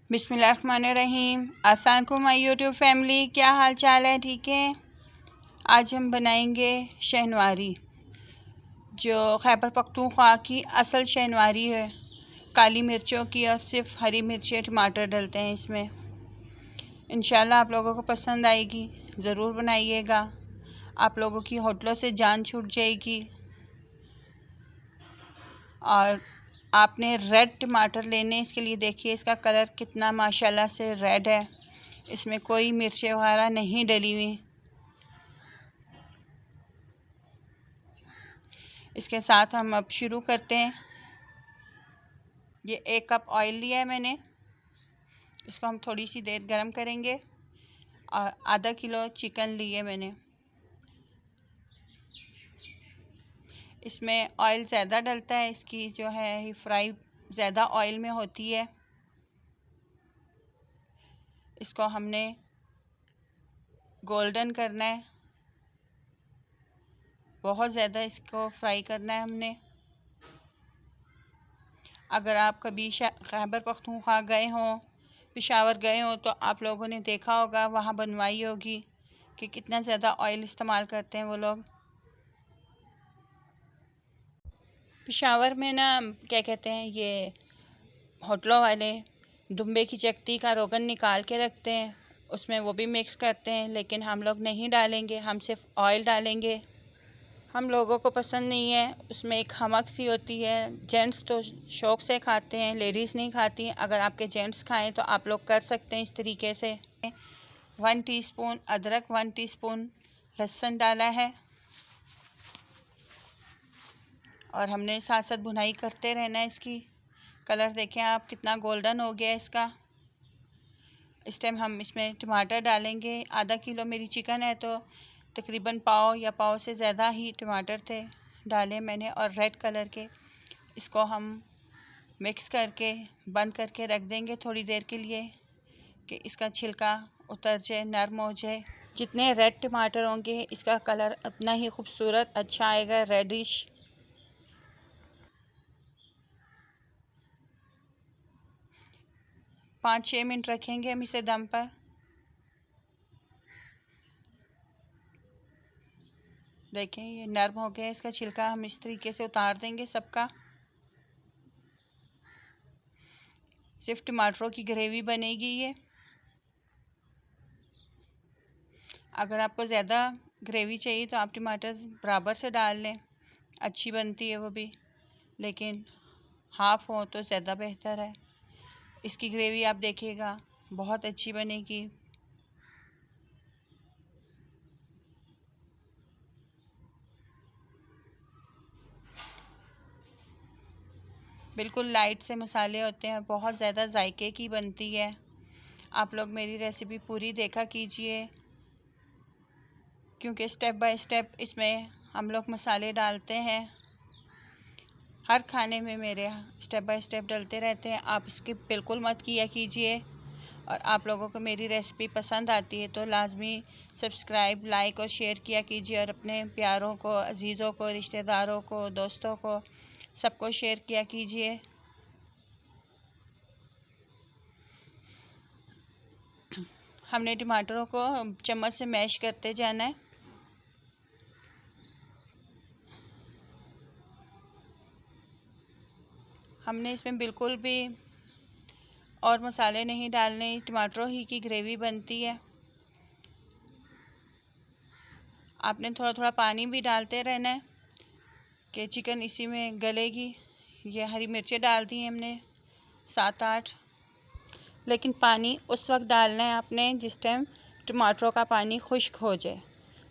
बिस्मिल्लाहिर्रहमानिर्रहीम। आसान को माई यूट्यूब फैमिली, क्या हाल चाल है? ठीक है। आज हम बनाएंगे शहनवारी, जो खैबर पख्तूनख्वा की असल शहनवारी है। काली मिर्चों की और सिर्फ हरी मिर्चें टमाटर डलते हैं इसमें। इंशाल्लाह आप लोगों को पसंद आएगी, ज़रूर बनाइएगा। आप लोगों की होटलों से जान छूट जाएगी। और आपने रेड टमाटर लेने, इसके लिए देखिए इसका कलर कितना माशाल्लाह से रेड है। इसमें कोई मिर्चें वगैरह नहीं डली हुई। इसके साथ हम अब शुरू करते हैं। ये 1 कप ऑयल लिया है मैंने, इसको हम थोड़ी सी देर गरम करेंगे। और आधा किलो चिकन लिए मैंने। इसमें ऑयल ज़्यादा डलता है, इसकी जो है फ्राई ज़्यादा ऑयल में होती है। इसको हमने गोल्डन करना है, बहुत ज़्यादा इसको फ्राई करना है हमने। अगर आप कभी खैबर पख्तूनख्वा गए हों, पेशावर गए हों, तो आप लोगों ने देखा होगा, वहाँ बनवाई होगी कि कितना ज़्यादा ऑयल इस्तेमाल करते हैं वो लोग। पेशावर में ना क्या कहते हैं, ये होटलों वाले दुम्बे की चकती का रोगन निकाल के रखते हैं, उसमें वो भी मिक्स करते हैं। लेकिन हम लोग नहीं डालेंगे, हम सिर्फ ऑयल डालेंगे। हम लोगों को पसंद नहीं है, उसमें एक हमक सी होती है। जेंट्स तो शौक़ से खाते हैं, लेडीज़ नहीं खाती। अगर आपके जेंट्स खाएं तो आप लोग कर सकते हैं इस तरीके से। 1 टीस्पून अदरक, 1 टीस्पून लहसुन डाला है। और हमने साथ साथ भुनाई करते रहना है इसकी। कलर देखें आप कितना गोल्डन हो गया इसका। इस टाइम हम इसमें टमाटर डालेंगे। आधा किलो मेरी चिकन है तो तकरीबन पाव या पाव से ज़्यादा ही टमाटर थे डाले मैंने, और रेड कलर के। इसको हम मिक्स करके बंद करके रख देंगे थोड़ी देर के लिए, कि इसका छिलका उतर जाए, नरम हो जाए। जितने रेड टमाटर होंगे इसका कलर उतना ही खूबसूरत अच्छा आएगा, रेडिश। पाँच 6 मिनट रखेंगे हम इसे दम पर। देखें ये नरम हो गया, इसका छिलका हम इस तरीके से उतार देंगे सबका। सिर्फ टमाटरों की ग्रेवी बनेगी ये। अगर आपको ज़्यादा ग्रेवी चाहिए तो आप टमाटर बराबर से डाल लें, अच्छी बनती है वो भी। लेकिन हाफ़ हो तो ज़्यादा बेहतर है। इसकी ग्रेवी आप देखिएगा बहुत अच्छी बनेगी। बिल्कुल लाइट से मसाले होते हैं, बहुत ज़्यादा जायके की बनती है। आप लोग मेरी रेसिपी पूरी देखा कीजिए, क्योंकि स्टेप बाय स्टेप इसमें हम लोग मसाले डालते हैं। हर खाने में मेरे स्टेप बाय स्टेप डलते रहते हैं। आप स्किप बिल्कुल मत किया कीजिए। और आप लोगों को मेरी रेसिपी पसंद आती है तो लाजमी सब्सक्राइब, लाइक और शेयर किया कीजिए। और अपने प्यारों को, अजीज़ों को, रिश्तेदारों को, दोस्तों को, सबको शेयर किया कीजिए। हमने टमाटरों को चम्मच से मैश करते जाना है। हमने इसमें बिल्कुल भी और मसाले नहीं डालने, टमाटरों ही की ग्रेवी बनती है। आपने थोड़ा थोड़ा पानी भी डालते रहना है कि चिकन इसी में गलेगी। ये हरी मिर्चें डाल दी हैं हमने 7-8। लेकिन पानी उस वक्त डालना है आपने जिस टाइम टमाटरों का पानी खुश्क हो जाए।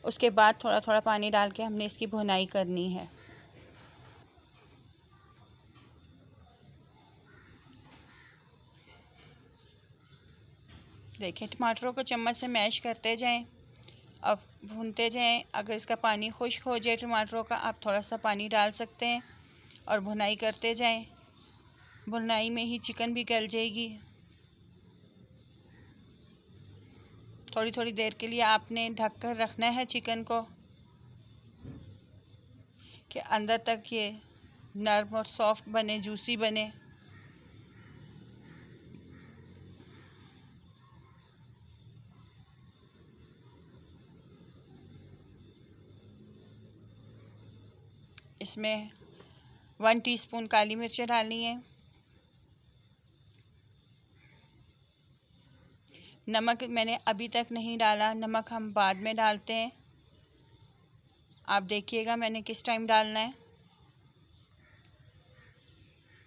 उसके बाद थोड़ा थोड़ा पानी डाल के हमने इसकी भुनाई करनी है। देखिए टमाटरों को चम्मच से मैश करते जाएं, अब भूनते जाएं। अगर इसका पानी खुश्क हो जाए टमाटरों का, आप थोड़ा सा पानी डाल सकते हैं और भुनाई करते जाएं। भुनाई में ही चिकन भी गल जाएगी। थोड़ी थोड़ी देर के लिए आपने ढक कर रखना है चिकन को, कि अंदर तक ये नरम और सॉफ्ट बने, जूसी बने। इसमें 1 टीस्पून काली मिर्चें डालनी है। नमक मैंने अभी तक नहीं डाला, नमक हम बाद में डालते हैं। आप देखिएगा मैंने किस टाइम डालना है।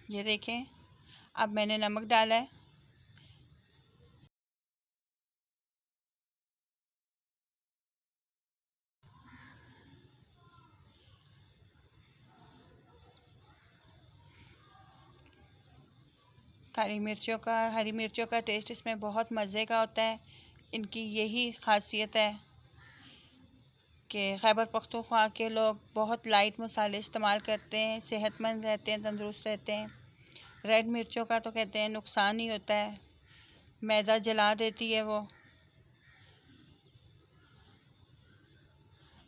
ये देखें, अब मैंने नमक डाला है। हरी मिर्चों का टेस्ट इसमें बहुत मज़े का होता है। इनकी यही ख़ासियत है कि खैबर पख्तूनख्वा के लोग बहुत लाइट मसाले इस्तेमाल करते हैं, सेहतमंद रहते हैं, तंदुरुस्त रहते हैं। रेड मिर्चों का तो कहते हैं नुकसान ही होता है, मैदा जला देती है वो।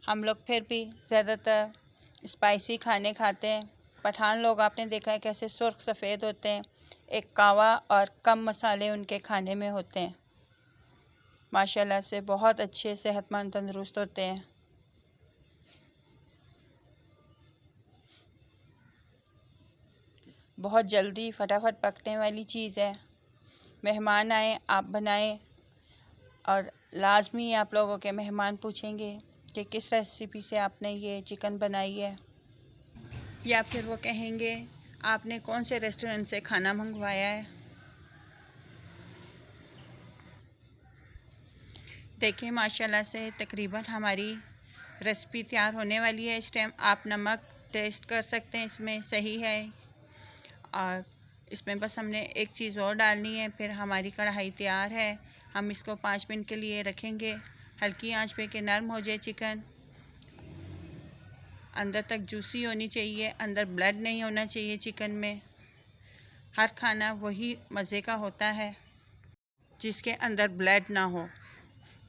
हम लोग फिर भी ज़्यादातर स्पाइसी खाने खाते हैं। पठान लोग आपने देखा है कैसे सुर्ख सफ़ेद होते हैं, एक कावा और कम मसाले उनके खाने में होते हैं। माशाल्लाह से बहुत अच्छे सेहतमंद तंदुरुस्त होते हैं। बहुत जल्दी फटाफट पकने वाली चीज़ है। मेहमान आए आप बनाएं, और लाजमी आप लोगों के मेहमान पूछेंगे कि किस रेसिपी से आपने ये चिकन बनाई है, या फिर वो कहेंगे आपने कौन से रेस्टोरेंट से खाना मंगवाया है। देखिए माशाल्लाह से तकरीबन हमारी रेसिपी तैयार होने वाली है। इस टाइम आप नमक टेस्ट कर सकते हैं, इसमें सही है। और इसमें बस हमने एक चीज़ और डालनी है, फिर हमारी कढ़ाई तैयार है। हम इसको 5 मिनट के लिए रखेंगे हल्की आंच पे कि नरम हो जाए चिकन। अंदर तक जूसी होनी चाहिए, अंदर ब्लड नहीं होना चाहिए चिकन में। हर खाना वही मज़े का होता है जिसके अंदर ब्लड ना हो,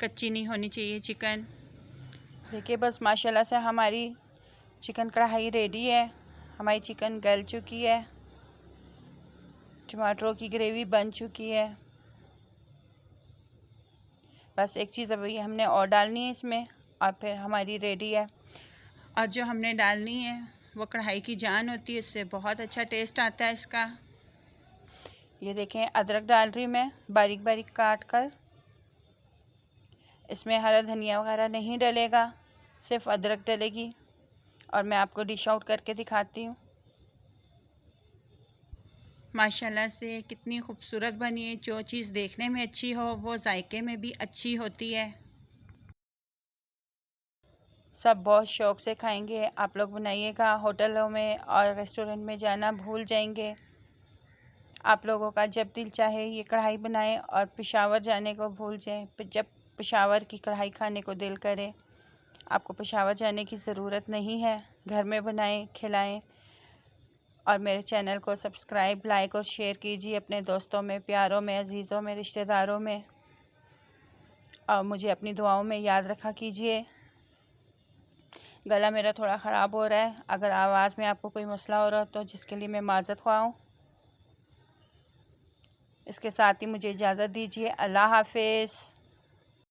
कच्ची नहीं होनी चाहिए चिकन। देखिए बस माशाल्लाह से हमारी चिकन कढ़ाई रेडी है, हमारी चिकन गल चुकी है, टमाटरों की ग्रेवी बन चुकी है। बस एक चीज़ अभी हमने और डालनी है इसमें, और फिर हमारी रेडी है। और जो हमने डालनी है वो कढ़ाई की जान होती है, इससे बहुत अच्छा टेस्ट आता है इसका। ये देखें अदरक डाल रही मैं बारीक बारीक काट कर। इसमें हरा धनिया वगैरह नहीं डलेगा, सिर्फ अदरक डलेगी। और मैं आपको डिश आउट करके दिखाती हूँ। माशाल्लाह से कितनी खूबसूरत बनी है। जो चीज़ देखने में अच्छी हो वो जायके में भी अच्छी होती है। सब बहुत शौक़ से खाएंगे। आप लोग बनाइएगा, होटलों में और रेस्टोरेंट में जाना भूल जाएंगे। आप लोगों का जब दिल चाहे ये कढ़ाई बनाएं और पेशावर जाने को भूल जाएं। जब पेशावर की कढ़ाई खाने को दिल करे, आपको पेशावर जाने की ज़रूरत नहीं है, घर में बनाएं, खिलाएं। और मेरे चैनल को सब्सक्राइब, लाइक और शेयर कीजिए अपने दोस्तों में, प्यारों में, अजीज़ों में, रिश्तेदारों में। और मुझे अपनी दुआओं में याद रखा कीजिए। गला मेरा थोड़ा ख़राब हो रहा है, अगर आवाज़ में आपको कोई मसला हो रहा हो तो जिसके लिए मैं माज़रत ख्वाह हूँ। इसके साथ ही मुझे इजाज़त दीजिए। अल्लाह हाफ़िज़।